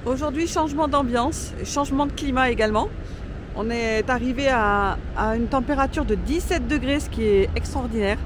Aujourd'hui, changement d'ambiance, changement de climat également. On est arrivé à une température de 17 degrés, ce qui est extraordinaire.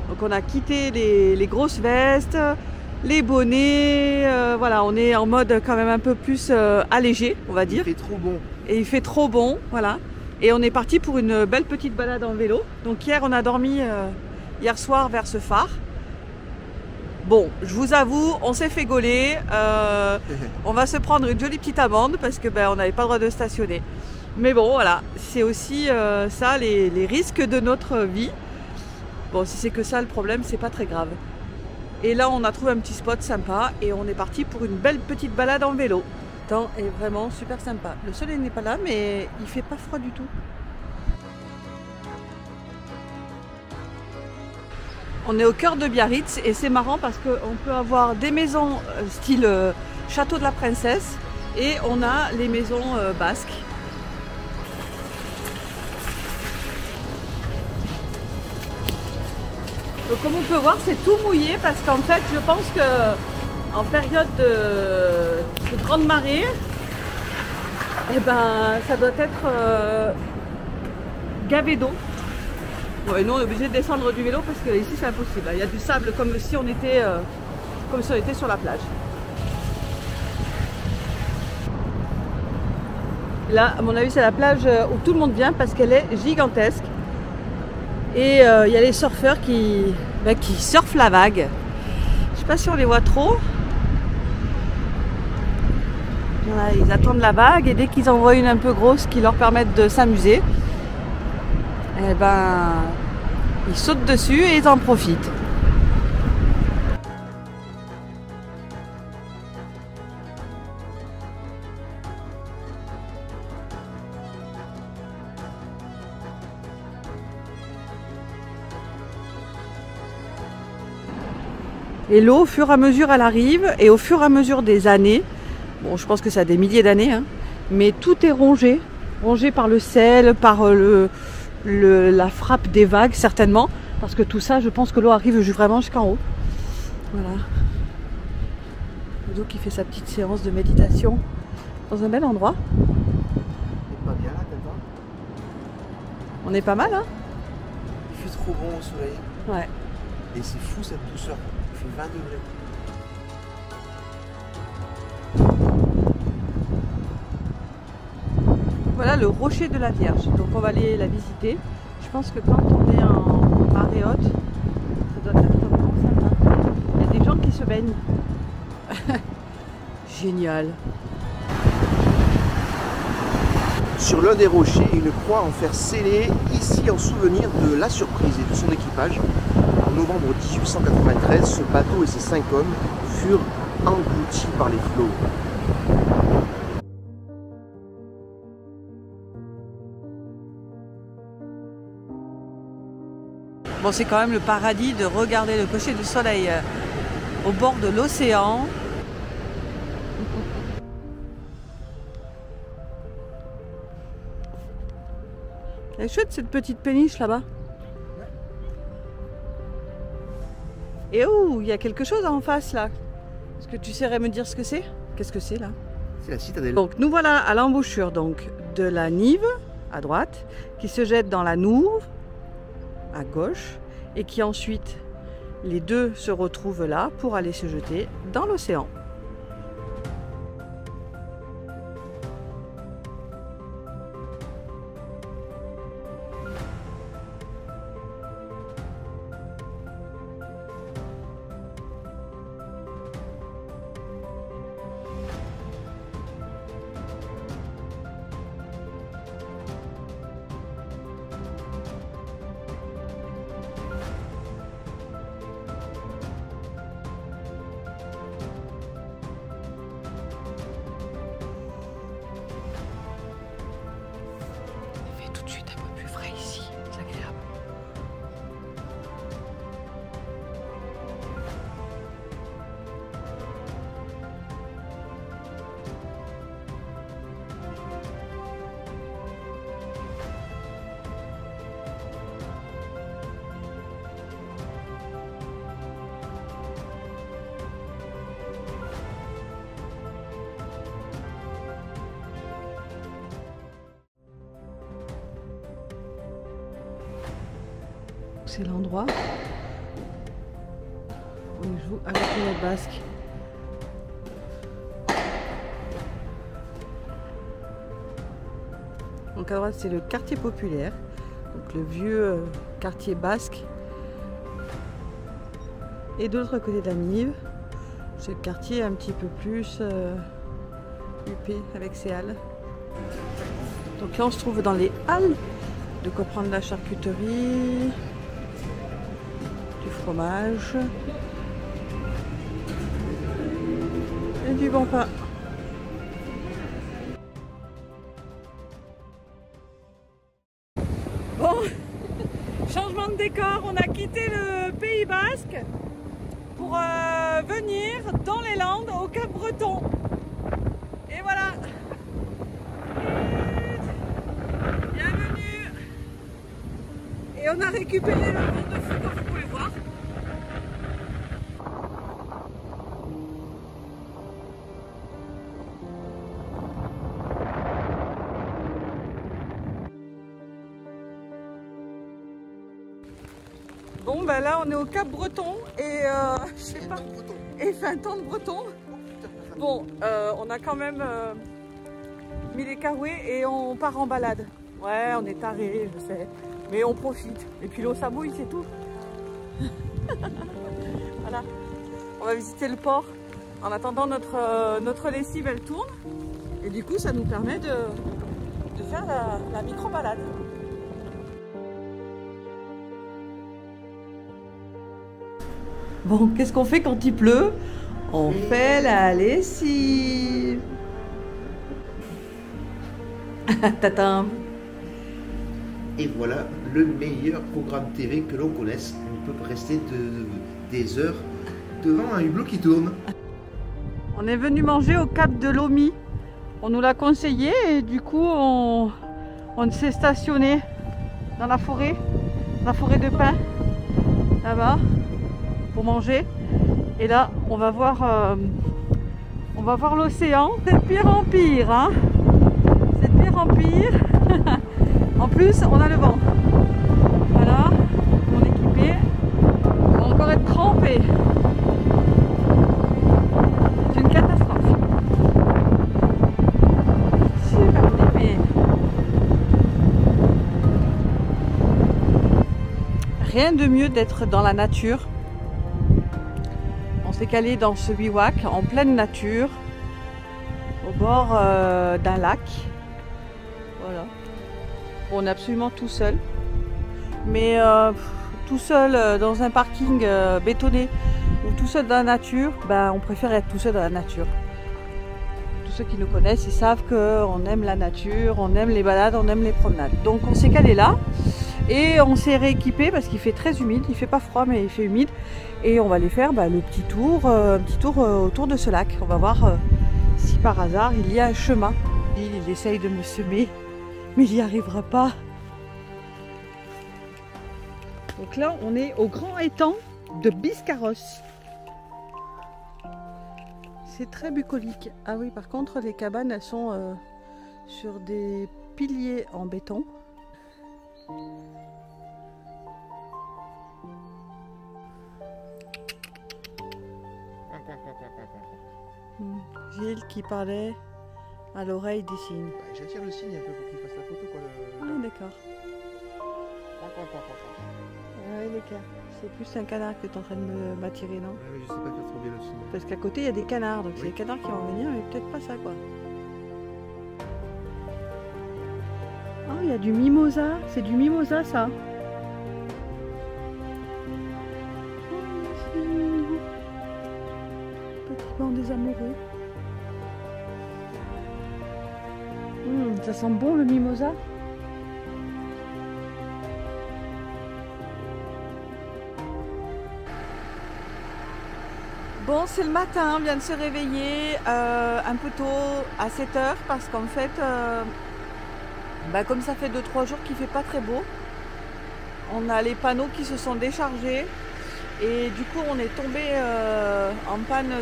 Donc on a quitté les grosses vestes, les bonnets, voilà, on est en mode quand même un peu plus allégé, on va dire. Il fait trop bon. Et il fait trop bon, voilà. Et on est parti pour une belle petite balade en vélo. Donc hier, on a dormi hier soir vers ce phare. Bon, je vous avoue, on s'est fait gauler. On va se prendre une jolie petite amende parce que on n'avait pas le droit de stationner. Mais bon, voilà, c'est aussi ça, les risques de notre vie. Bon, si c'est que ça, le problème, c'est pas très grave. Et là, on a trouvé un petit spot sympa et on est parti pour une belle petite balade en vélo. Le temps est vraiment super sympa. Le soleil n'est pas là, mais il fait pas froid du tout. On est au cœur de Biarritz et c'est marrant parce qu'on peut avoir des maisons style Château de la Princesse et on a les maisons basques. Donc comme on peut voir, c'est tout mouillé parce qu'en fait je pense que en période de grande marée, ça doit être gavé d'eau. Ouais, nous on est obligé de descendre du vélo parce que ici c'est impossible. Il y a du sable comme si on était sur la plage. Là, à mon avis, c'est la plage où tout le monde vient parce qu'elle est gigantesque. Et il y a les surfeurs qui surfent la vague. Je sais pas si on les voit trop. Voilà, ils attendent la vague et dès qu'ils en voient une un peu grosse qui leur permette de s'amuser, ils sautent dessus et ils en profitent. Et l'eau, au fur et à mesure, elle arrive et au fur et à mesure des années, bon, je pense que ça a des milliers d'années, hein, mais tout est rongé par le sel, par la frappe des vagues certainement, parce que tout ça, je pense que l'eau arrive vraiment jusqu'en haut. Voilà. Ludo qui fait sa petite séance de méditation dans un bel endroit. On est pas bien là, Tata. On est pas mal, hein? Il fait trop bon au soleil. Ouais. Et c'est fou cette douceur. Il fait 20 degrés. Voilà le rocher de la Vierge, donc on va aller la visiter. Je pense que quand on est en marée haute, ça doit être vraiment sympa. Il y a des gens qui se baignent. Génial. Sur l'un des rochers, une croix en fer scellé, ici en souvenir de la surprise et de son équipage. En novembre 1893, ce bateau et ses 5 hommes furent engloutis par les flots. Bon, c'est quand même le paradis de regarder le coucher du soleil au bord de l'océan. Elle est chouette cette petite péniche là-bas. Et oh, il y a quelque chose en face là. Est-ce que tu saurais me dire ce que c'est? Qu'est-ce que c'est là? C'est la citadelle. Donc nous voilà à l'embouchure donc de la Nive à droite, qui se jette dans la Nouve à gauche et qui ensuite les deux se retrouvent là pour aller se jeter dans l'océan. c'est l'endroit où ils jouent avec les basques. Donc à droite c'est le quartier populaire, donc le vieux quartier basque. Et de l'autre côté de la Nive, c'est le quartier un petit peu plus huppé avec ses halles. Donc là on se trouve dans les halles, de quoi prendre la charcuterie, du fromage et du bon pain. Bon, changement de décor, on a quitté le Pays Basque pour venir dans les Landes au Cap-Breton. Et voilà. Bienvenue. Et on a récupéré le pont de feu comme vous pouvez voir. Bon ben là on est au Cap Breton et je sais pas. Et fait un temps de breton. Bon, on a quand même mis les carouets et on part en balade. Ouais, on est tarés, je sais, mais on profite. Et puis l'eau ça mouille, c'est tout. Voilà, on va visiter le port. En attendant notre lessive elle tourne et du coup ça nous permet de faire la micro balade. Bon, qu'est-ce qu'on fait quand il pleut? On fait la lessive. Tatam. Et voilà le meilleur programme TV que l'on connaisse. On peut rester des heures devant un hublot qui tourne. On est venu manger au Cap de Lomi. On nous l'a conseillé et du coup on s'est stationné dans la forêt de pins, là-bas, pour manger. Et là on va voir l'océan. C'est de pire en pire, hein. C'est de pire en pire. En plus on a le vent. Voilà, on est équipé. On va encore être trempé. C'est une catastrophe. Super mais rien de mieux d'être dans la nature. On s'est calé dans ce bivouac en pleine nature, au bord d'un lac. Voilà. On est absolument tout seul. Mais tout seul dans un parking bétonné ou tout seul dans la nature, ben, on préfère être tout seul dans la nature. Tous ceux qui nous connaissent, ils savent qu'on aime la nature, on aime les balades, on aime les promenades. Donc on s'est calé là. Et on s'est rééquipé parce qu'il fait très humide, il fait pas froid mais il fait humide. Et on va aller faire le petit tour, autour de ce lac. On va voir si par hasard il y a un chemin. Il essaye de me semer, mais il n'y arrivera pas. Donc là on est au grand étang de Biscarrosse. C'est très bucolique. Ah oui, par contre les cabanes elles sont sur des piliers en béton. Gilles qui parlait à l'oreille des cygnes. Bah, j'attire le cygne un peu pour qu'il fasse la photo. Quoi, Ah d'accord. Ouais d'accord. C'est plus un canard que tu es en train de m'attirer, non? Ouais, mais je sais pas faire trop bien le cygne. Parce qu'à côté il y a des canards, donc oui. C'est les canards qui vont venir, mais peut-être pas ça quoi. Oh, il y a du mimosa, c'est du mimosa ça. Petit banc des amoureux. Ça sent bon le mimosa. Bon, c'est le matin, on vient de se réveiller un peu tôt à 7 h parce qu'en fait, comme ça fait 2-3 jours qu'il fait pas très beau, on a les panneaux qui se sont déchargés et du coup on est tombé en panne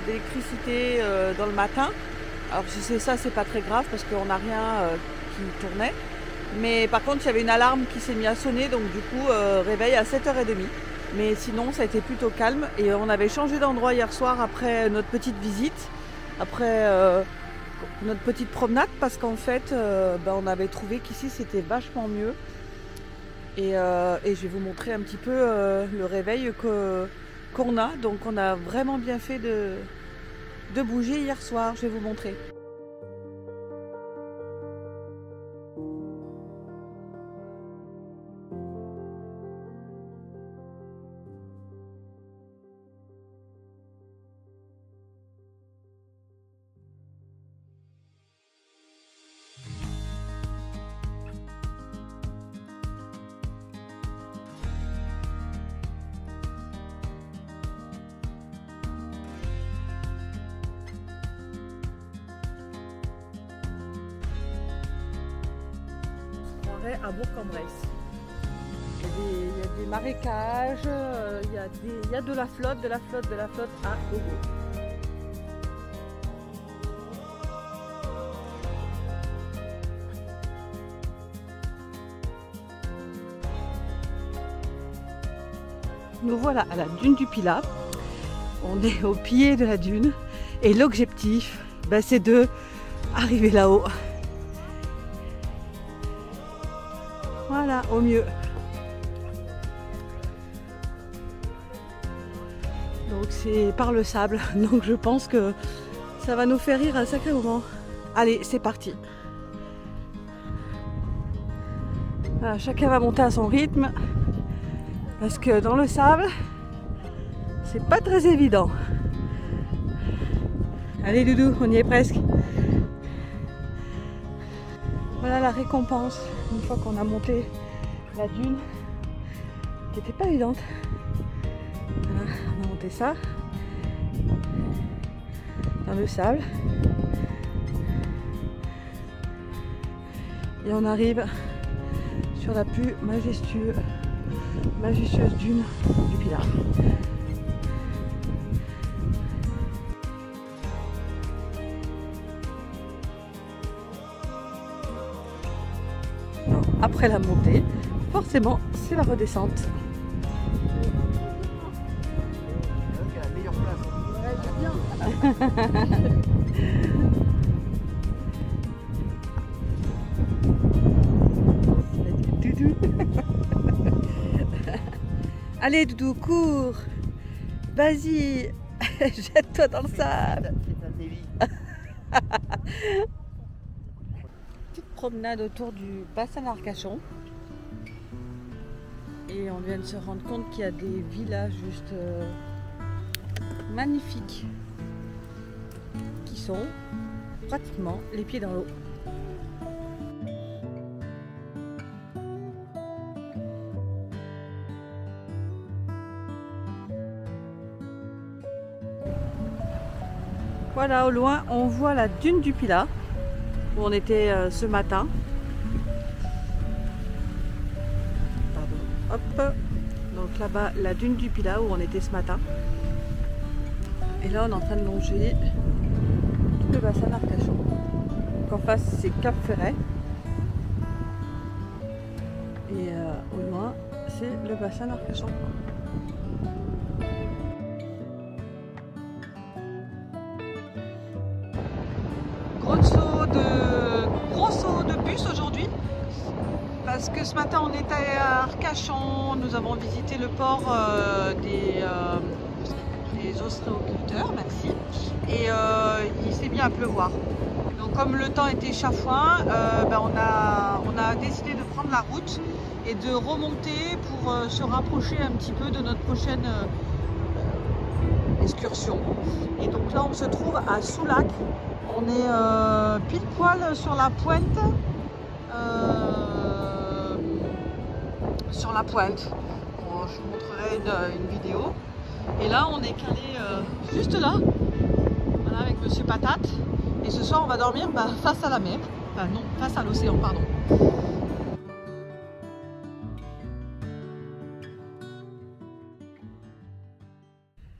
d'électricité dans le matin. Alors je sais ça, c'est pas très grave parce qu'on n'a rien qui tournait, Mais par contre, il y avait une alarme qui s'est mise à sonner, donc du coup, réveil à 7h30. Mais sinon, ça a été plutôt calme. Et on avait changé d'endroit hier soir après notre petite visite, après notre petite promenade, parce qu'en fait, on avait trouvé qu'ici, c'était vachement mieux. Et je vais vous montrer un petit peu le réveil qu'on a. Donc, on a vraiment bien fait de bouger hier soir. Je vais vous montrer. À Bourg-en-Bresse. Il y a des marécages, il y a de la flotte à gogo. Nous voilà à la dune du Pilat. On est au pied de la dune et l'objectif, c'est de arriver là-haut. Voilà, au mieux. Donc c'est par le sable, donc je pense que ça va nous faire rire un sacré moment. Allez, c'est parti. Voilà, chacun va monter à son rythme, parce que dans le sable, c'est pas très évident. Allez Doudou, on y est presque. Voilà la récompense, une fois qu'on a monté la dune, qui n'était pas évidente. Voilà, on a monté ça, dans le sable. Et on arrive sur la plus majestueuse dune du Pilat. Après la montée, forcément, c'est la redescente. C'est la meilleure place. Doudou. Allez Doudou, cours. Vas-y, jette-toi dans le sable. Promenade autour du bassin d'Arcachon et on vient de se rendre compte qu'il y a des villages juste magnifiques qui sont pratiquement les pieds dans l'eau. Voilà, au loin on voit la dune du Pilat où on était ce matin. Pardon. Hop. Donc là-bas, la dune du Pilat où on était ce matin. Et là, on est en train de longer tout le bassin d'Arcachon. Donc en face, c'est Cap Ferret. Et au loin, c'est le bassin d'Arcachon. Gros saut de bus aujourd'hui parce que ce matin on était à Arcachon, nous avons visité le port des ostréiculteurs, merci, et il s'est mis à pleuvoir. Donc comme le temps était chafouin, on a décidé de prendre la route et de remonter pour se rapprocher un petit peu de notre prochaine excursion. Et donc là on se trouve à Soulac. On est pile poil sur la pointe. Bon, je vous montrerai une vidéo. Et là, on est calé juste là, voilà, avec Monsieur Patate. Et ce soir, on va dormir face à la mer. Enfin, non, face à l'océan, pardon.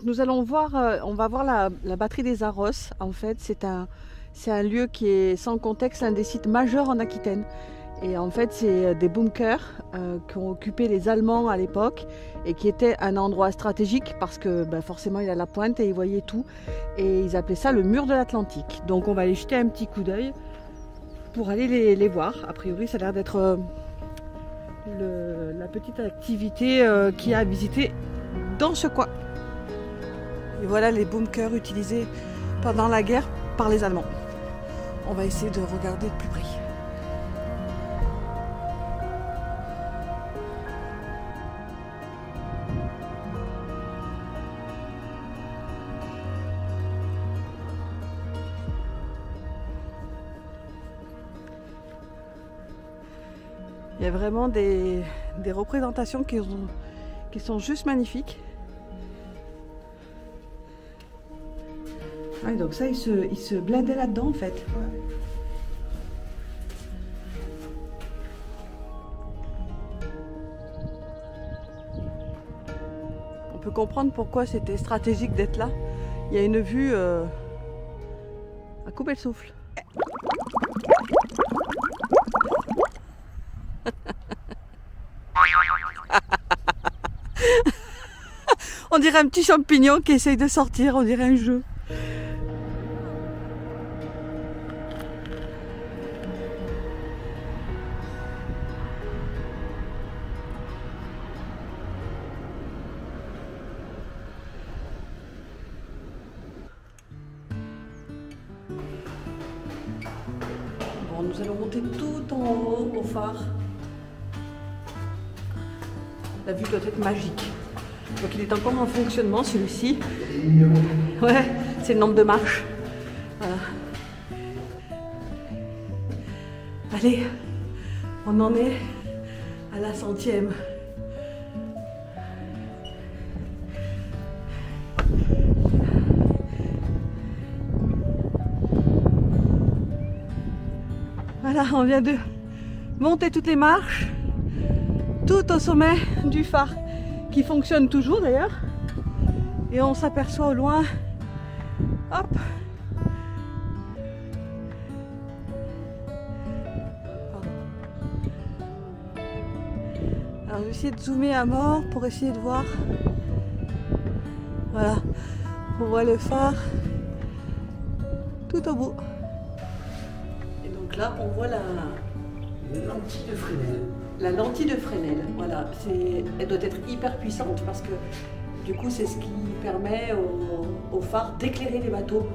Nous allons voir, on va voir la batterie des Arros. En fait, c'est un lieu qui est sans contexte, l'un des sites majeurs en Aquitaine. Et en fait, c'est des bunkers qui ont occupé les Allemands à l'époque et qui étaient un endroit stratégique parce que forcément il a la pointe et ils voyaient tout. Et ils appelaient ça le mur de l'Atlantique. Donc on va aller jeter un petit coup d'œil pour aller les voir. A priori, ça a l'air d'être la petite activité qu'il y a à visiter dans ce coin. Et voilà les bunkers utilisés pendant la guerre par les Allemands. On va essayer de regarder de plus près. Il y a vraiment des représentations qui sont juste magnifiques. Ah, donc ça, il se blindait là-dedans en fait. Ouais. On peut comprendre pourquoi c'était stratégique d'être là. Il y a une vue à couper le souffle. On dirait un petit champignon qui essaye de sortir, on dirait un jeu. Bon, nous allons monter tout en haut au phare. La vue doit être magique. Donc il est encore en fonctionnement celui-ci. Ouais, c'est le nombre de marches. Voilà. Allez, on en est à la 100e. Voilà, on vient de monter toutes les marches, tout au sommet du phare, qui fonctionne toujours d'ailleurs. Et on s'aperçoit au loin, hop, pardon. Alors je vais essayer de zoomer à mort pour essayer de voir. Voilà, on voit le phare tout au bout. Et donc là on voit la lentille de Fresnel. La lentille de Fresnel, voilà, elle doit être hyper puissante parce que du coup c'est ce qui permet au phare d'éclairer les bateaux.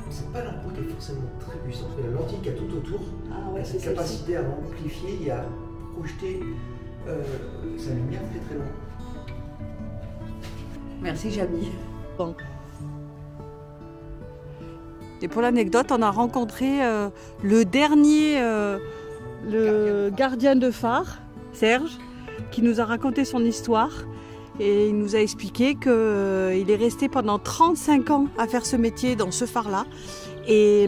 C'est pas l'ampoule qui est forcément très puissante, mais la lentille qu'il y a tout autour, ouais, cette capacité à amplifier et à projeter sa lumière très très loin. Merci Jamie. Bon. Et pour l'anecdote, on a rencontré le dernier le gardien de phare, Serge, qui nous a raconté son histoire et il nous a expliqué qu'il est resté pendant 35 ans à faire ce métier dans ce phare-là et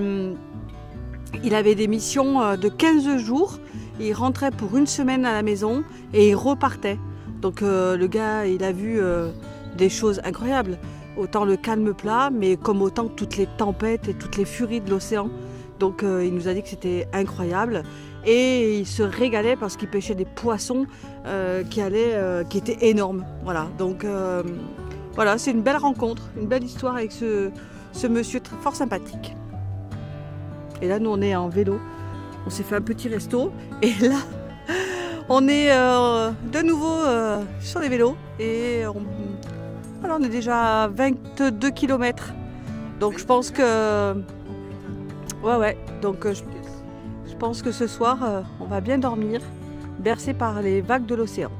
il avait des missions de 15 jours, il rentrait pour une semaine à la maison et il repartait. Donc le gars, il a vu des choses incroyables, autant le calme plat, mais comme autant toutes les tempêtes et toutes les furies de l'océan. Donc il nous a dit que c'était incroyable. Et il se régalait parce qu'il pêchait des poissons qui étaient énormes. Voilà, donc voilà, c'est une belle rencontre, une belle histoire avec ce monsieur fort sympathique. Et là, nous, on est en vélo. On s'est fait un petit resto. Et là, on est de nouveau sur les vélos. Et voilà, on est déjà à 22 km. Donc je pense que... Ouais. Donc je pense que ce soir, on va bien dormir, bercé par les vagues de l'océan.